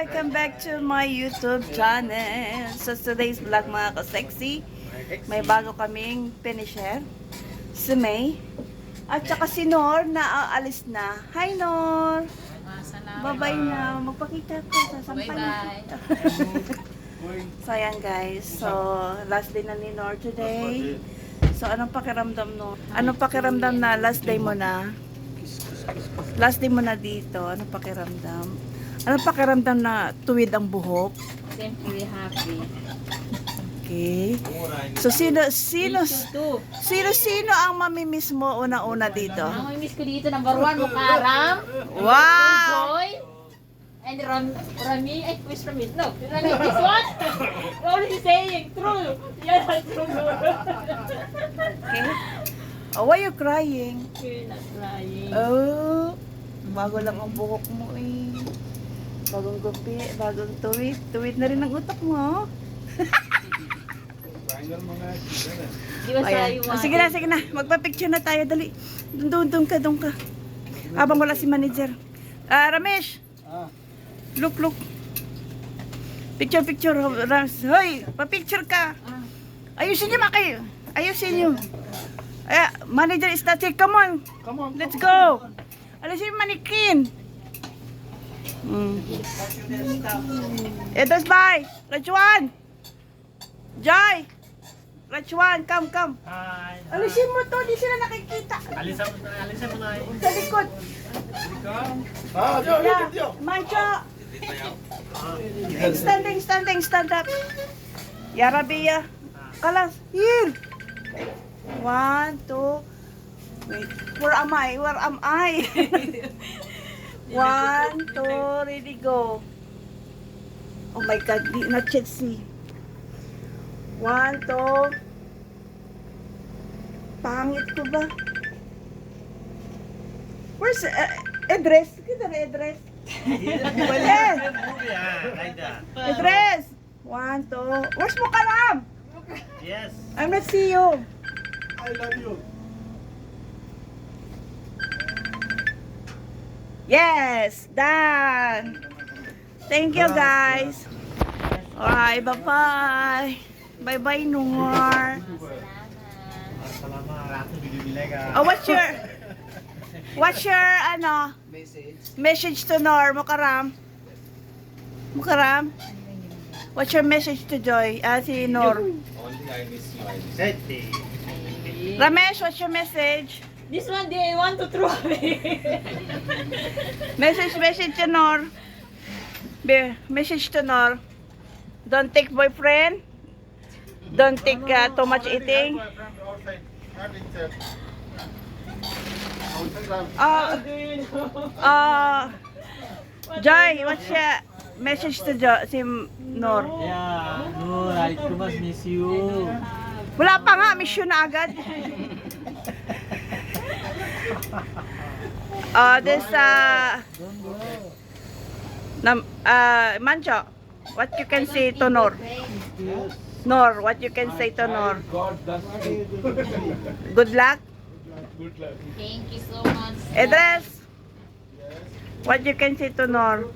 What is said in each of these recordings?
Welcome back to my YouTube channel. So today's vlog mga ka-sexy, may bago kaming finisher. Si May. At saka si Nor na aalis na. Hi Nor! Bye-bye na. Magpakita ko sa sampay. So ayan guys. So last day na ni Nor today. So anong pakiramdam no? Anong pakiramdam na last day mo na? Last day mo na dito. Anong pakiramdam? Anong pakiramdam na tuwid ang buhok? Simply happy. Okay. So sino ang mamimiss mo una-una dito? Ang mamimiss ko dito, number 1, Mukaram. Wow! Joy. And Rami, where's Rami? No, Rami, this one? All he's saying, true. Yeah, true. Okay. Oh, why you crying? You're not lying. Oh, bago lang ang buhok mo eh. Bagong gupi, bagong tuwid. Tuwid na rin ang utak mo. Di ba sa Ayan. Oh, sige na. Magpa-picture na tayo. Dali. Doon ka. Habang wala si manager. Ramesh. Look. Picture. Hoy, pa-picture ka. Ayusin niyo kayo. Ayusin niyo. Manager is not here. Come on. Let's go. Alisin yung manikin. Edos bye. Rachwan. Joy. Rachwan, come. Hi. Alisin mo to, di sila nakikita. Alisan mo na. Sa likod. Yeah. Mancho. Stand up. Yarabia. Kalas. Here. 1, 2. Wait. Where am I? 1, 2, ready, go. Oh my God, di na check see. 1, 2. Pangit ko ba? Where's address? Kita na address. Address. 1, 2. Where's mo kalam? Yes. I'm not see you. I love you. Yes, done. Thank you guys. Alright, bye-bye. Bye-bye, Noor. Salamat. Oh, what's your message to Noor, Mukaram? What's your message to Joy? Si Noor. Only I miss you. Sete. Ramesh, what's your message? This one, they want to throw me. Message to Noor. Message to Noor. Don't take boyfriend. Don't take too much eating. Joy, what's your message to si Noor? Yeah, no, I too much miss you. Wala pa nga, miss you na agad. This Mancho, what you can say to Noor? Noor, what you can say to Noor? Good luck. Thank you so much. Address. What you can say to Noor?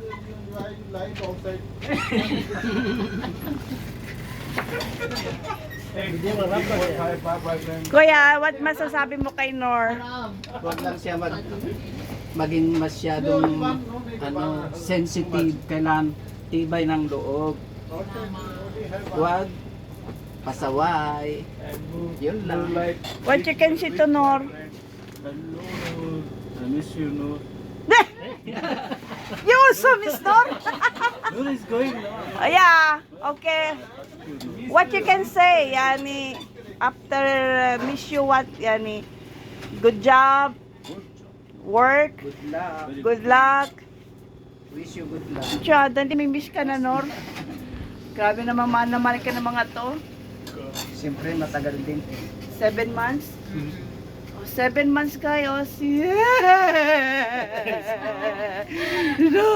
Kuya, what masasabi mo kay Noor? Huwag lang siya maging masyadong sensitive, kailangan tibay ng loob. Huwag pasaway. Yun lang. What you can say to Noor? I miss you, no. You also miss Noor? Noor is going now. Yeah, okay. What you can say, yani, after miss you what, yani, good job, work, Good luck. good luck. Wish you good luck. Tiyada, hindi may miss ka na, Noor. Grabe naman, mahal ka ng mga to. Siyempre matagal din. 7 months? 7 months kayo, no.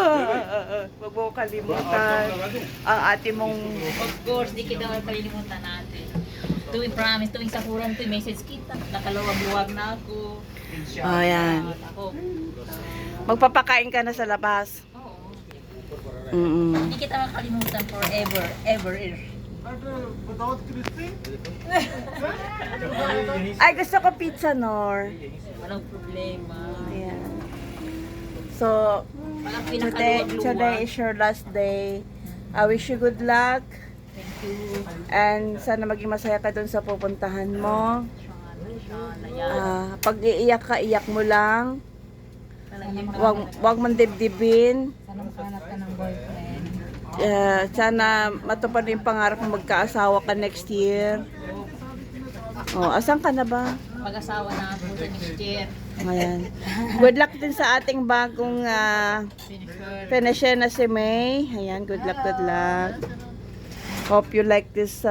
Huwag mo kalimutan ang ate mong Of course, di kita makalimutan natin. Tuwing promise, tuwing sakuran, tuwing message kita. Nakalawang buwag na ako. yan. Ako. Magpapakain ka na sa labas. Oo. Mm-mm. Hindi kita makalimutan forever, ever. Ay, gusto ko pizza, Nor. Walang problema. Ayan. So, Walang today pinakaluwag-luwag. is your last day. I wish you good luck. Thank you. And sana maging masaya ka dun sa pupuntahan mo. Sana yan. Pag iiyak ka, iyak mo lang. Sana Wag mong dibdibin. makahanap ka ng boyfriend. Sana matupad yung pangarap mo magkaasawa ka next year. Oh, asan ka na ba? Pag-asawa na po sa next year. Ayan. Good luck din sa ating bagong Finisher. finisher na si May. Ayan, good luck, good luck. Hope you like this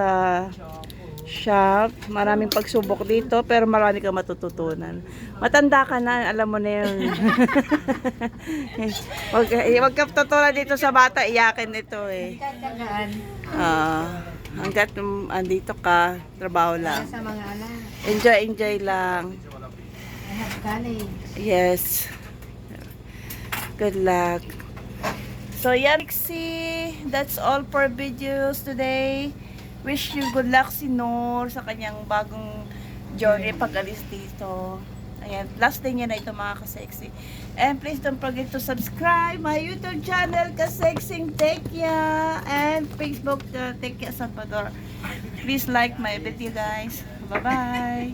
shop. Maraming pagsubok dito, pero marami kang matututunan. Matanda ka na, alam mo na yun. Wag ka tutunan dito sa bata, iyakin ito eh. Hanggat andito ka, trabaho lang. Sa mga anak. Enjoy lang. I have college. Yes. Good luck. So yeah, Lexi, that's all for videos today. Wish you good luck si Nor sa kanyang bagong journey pag-alis dito. Ayan, last day niya na ito mga kasexy. And please don't forget to subscribe my YouTube channel, Kasexing Tekya, and Facebook, Tekya Salvador. Please like my video guys. Bye-bye.